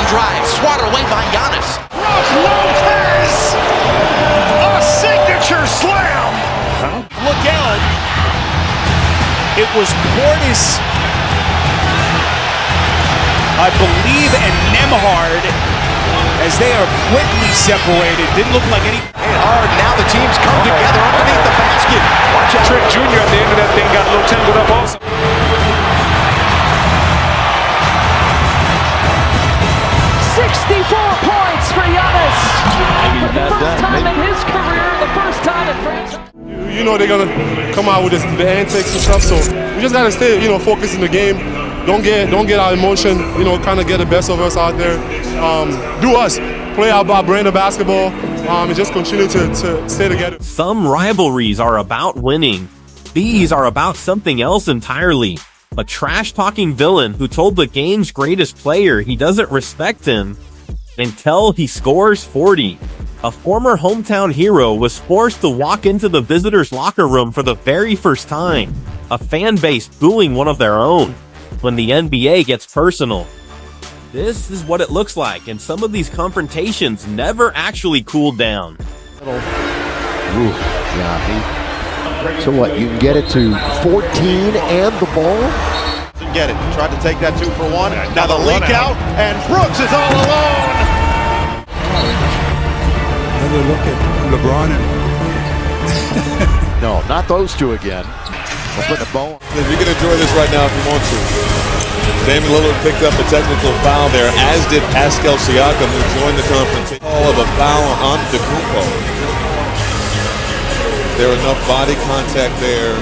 drive, swatted away by Giannis. Lopez! A signature slam! Look out! It was Portis, I believe, and Nembhard, as they are quickly separated. Didn't look like any. Hard, now the teams come together underneath the basket. Watch out. Trick Jr. at the end of that thing got a little tangled up also. 64 points for Giannis. For the first time in his career, the first time in France. You know they're gonna come out with the antics and stuff, so we just gotta stay, focused in the game. Don't get our emotion, kind of get the best of us out there. Do us, play our brand of basketball, and just continue to stay together. Some rivalries are about winning. These are about something else entirely. A trash-talking villain who told the game's greatest player he doesn't respect him until he scores 40. A former hometown hero was forced to walk into the visitors' locker room for the very first time. A fan base booing one of their own. When the NBA gets personal. This is what it looks like, and some of these confrontations never actually cooled down. Ooh, so what, you can get it to 14 and the ball? Get it, tried to take that 2 for 1. Now the leak out, and Brooks is all alone. Another look at LeBron and No, not those two again. We'll put the ball. You can enjoy this right now if you want to. Damian Lillard picked up a technical foul there, as did Pascal Siakam, who joined the confrontation. All of a foul on Antetokounmpo. There enough body contact there.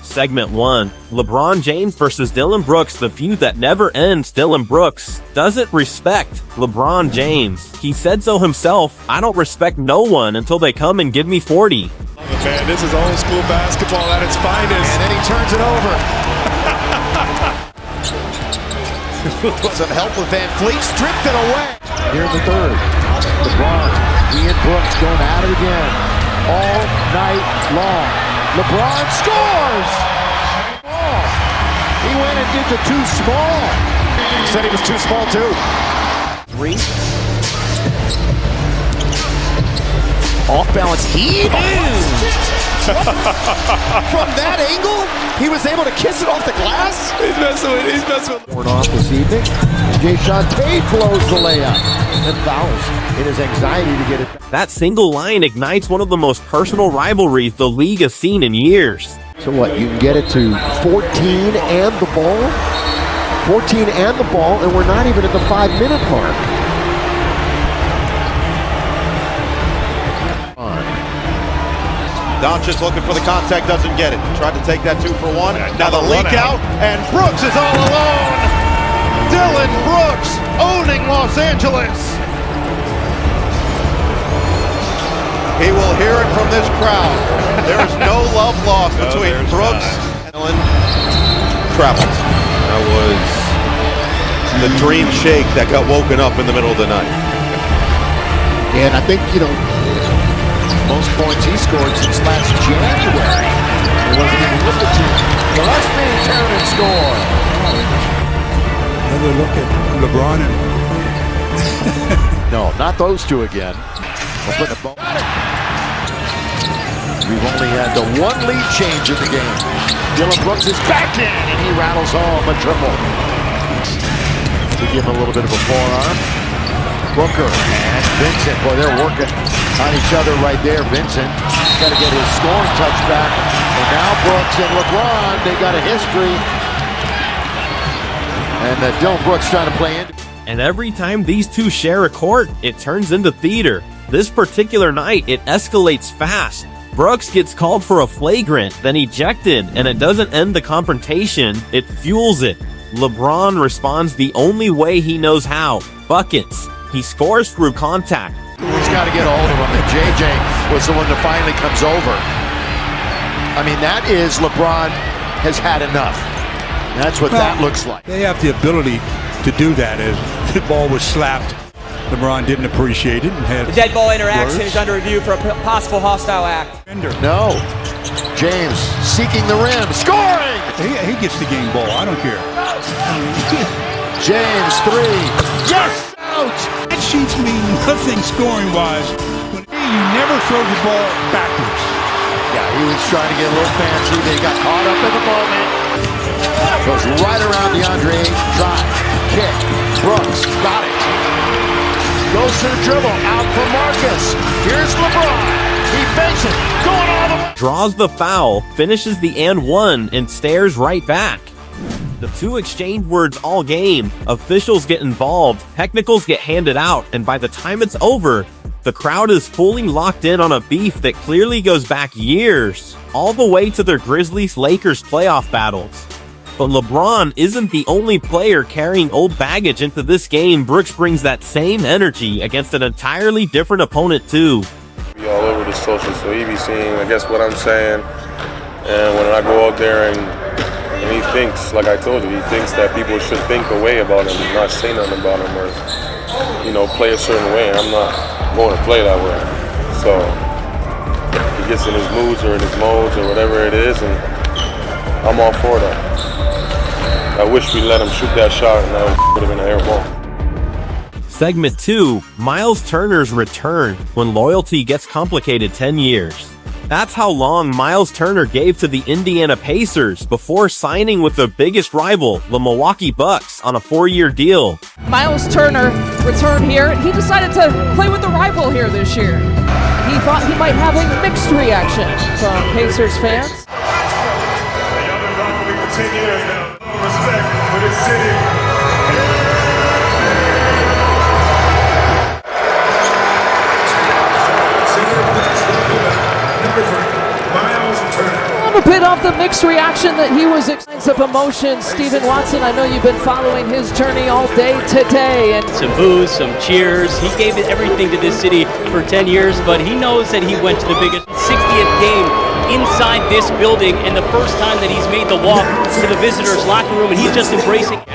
Segment 1. LeBron James versus Dillon Brooks, the feud that never ends. Dillon Brooks doesn't respect LeBron James. He said so himself. I don't respect no one until they come and give me 40. Man, this is old school basketball at its finest. And then he turns it over. Some help with Van Fleet, stripped it away. Here's the third. LeBron, he and Brooks going at it again. All night long. LeBron scores! Oh, he went and did the too small. He said he was too small too. 3. Off balance heave. From that angle, he was able to kiss it off the glass. He's messing with. Born off this evening. Jason Tate blows the layup and fouls in his anxiety to get it. That single line ignites one of the most personal rivalries the league has seen in years. So what, you can get it to 14 and the ball? 14 and the ball, and we're not even at the 5-minute mark. Doncic looking for the contact, doesn't get it. Tried to take that 2 for 1. Now the leak out, and Brooks is all alone. Dillon Brooks owning Los Angeles. He will hear it from this crowd. There is no love lost between Brooks and Dillon. Traveled. That was the dream shake that got woken up in the middle of the night. And I think, most points he scored since last January. He wasn't even with the team. Gillespie turn and score. another look at LeBron and No, not those two again. We'll put the ball. We've only had the one lead change in the game. Dillon Brooks is back in, and he rattles home a triple. To give him a little bit of a forearm. Booker and Vincent. Boy, they're working on each other right there. Vincent got to get his scoring touch back. And now Brooks and LeBron, they got a history. And Dillon Brooks trying to play in. And every time these two share a court, it turns into theater. This particular night, it escalates fast. Brooks gets called for a flagrant, then ejected, and it doesn't end the confrontation, it fuels it. LeBron responds the only way he knows how, buckets. He scores through contact. He's got to get a hold of him, and JJ was the one that finally comes over. I mean, that is LeBron has had enough. That's what that looks like. they have the ability to do that. As the ball was slapped, LeBron didn't appreciate it and had the dead ball interaction words. is under review for a possible hostile act. No. James seeking the rim, scoring! He gets the game ball. I don't care. James, three. Yes! Out! That sheets mean nothing scoring-wise. But you never throw the ball backwards. Yeah, he was trying to get a little fancy. They got caught up in the moment. Goes right around DeAndre Ayton. Drive. Kick. Brooks. Got it. Goes to the dribble. Out for Marcus. Here's LeBron. He fakes it. Going all the way. Draws the foul, finishes the and one, and stares right back. The two exchange words all game. Officials get involved, technicals get handed out, and by the time it's over, the crowd is fully locked in on a beef that clearly goes back years, all the way to their Grizzlies-Lakers playoff battles. But LeBron isn't the only player carrying old baggage into this game. Brooks brings that same energy against an entirely different opponent too. Be all over the social, so he be seeing, I guess, what I'm saying. And when I go out there and he thinks, like I told you, he thinks that people should think a way about him, not say nothing about him, or, you know, play a certain way. I'm not going to play that way. So he gets in his moods or in his modes or whatever it is, and I'm all for that. I wish we let him shoot that shot, and that would have been an air ball. Segment 2, Miles Turner's return when loyalty gets complicated 10 years. That's how long Miles Turner gave to the Indiana Pacers before signing with their biggest rival, the Milwaukee Bucks, on a 4-year deal. Miles Turner returned here, and he decided to play with the rival here this year. He thought he might have a mixed reaction from Pacers fans. The other rivalry for 10 years now. No respect for this city. A bit of the mixed reaction that he was signs of emotion. Stephen Watson, I know you've been following his journey all day today. And some boos, some cheers. He gave it everything to this city for 10 years, but he knows that he went to the biggest 60th game inside this building, and the first time that he's made the walk to the visitors' locker room, and he's just embracing it.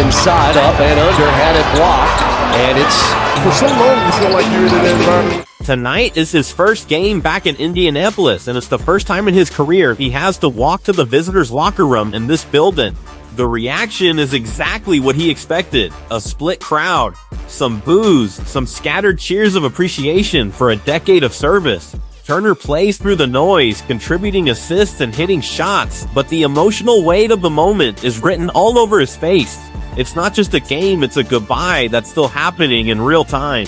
Inside, up and under, had it blocked, and it's for so long you feel like you're in an environment. Tonight is his first game back in Indianapolis, and it's the first time in his career he has to walk to the visitors' locker room in this building. The reaction is exactly what he expected. A split crowd, some boos, some scattered cheers of appreciation for a decade of service. Turner plays through the noise, contributing assists and hitting shots, but the emotional weight of the moment is written all over his face. It's not just a game, it's a goodbye that's still happening in real time.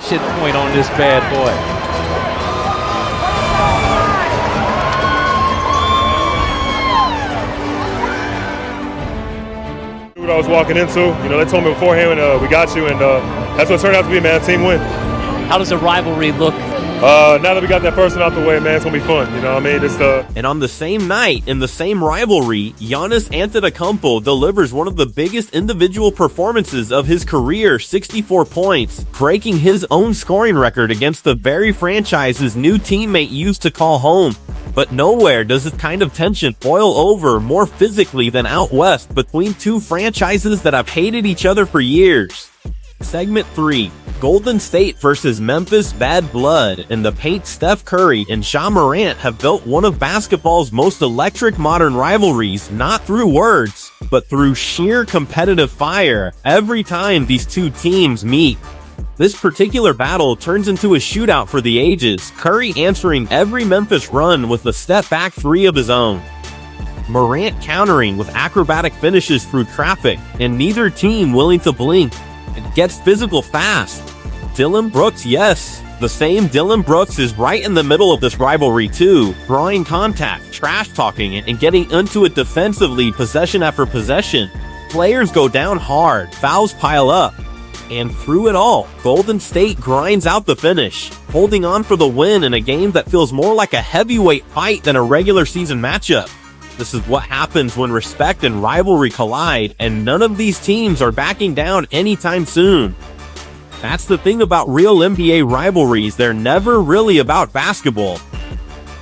should point on this bad boy. What I was walking into, they told me beforehand, we got you, and that's what it turned out to be, man. Team win. How does a rivalry look? Now that we got that person out the way, man, it's gonna be fun. And on the same night, in the same rivalry, Giannis Antetokounmpo delivers one of the biggest individual performances of his career, 64 points, breaking his own scoring record against the very franchise his new teammate used to call home. But nowhere does this kind of tension boil over more physically than out west between two franchises that have hated each other for years. Segment 3. Golden State versus Memphis Bad Blood. In the paint, Steph Curry and Ja Morant have built one of basketball's most electric modern rivalries, not through words, but through sheer competitive fire every time these two teams meet. This particular battle turns into a shootout for the ages, Curry answering every Memphis run with a step-back three of his own. Morant countering with acrobatic finishes through traffic, and neither team willing to blink. It gets physical fast. Dillon Brooks, yes. The same Dillon Brooks is right in the middle of this rivalry too, drawing contact, trash-talking it, and getting into it defensively possession after possession. Players go down hard, fouls pile up. And through it all, Golden State grinds out the finish, holding on for the win in a game that feels more like a heavyweight fight than a regular season matchup. This is what happens when respect and rivalry collide, and none of these teams are backing down anytime soon. That's the thing about real NBA rivalries, they're never really about basketball.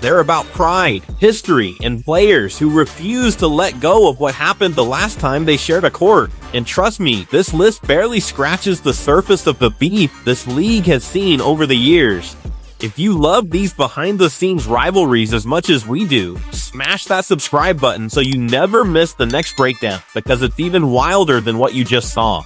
They're about pride, history, and players who refuse to let go of what happened the last time they shared a court. And trust me, this list barely scratches the surface of the beef this league has seen over the years. If you love these behind-the-scenes rivalries as much as we do, smash that subscribe button so you never miss the next breakdown, because it's even wilder than what you just saw.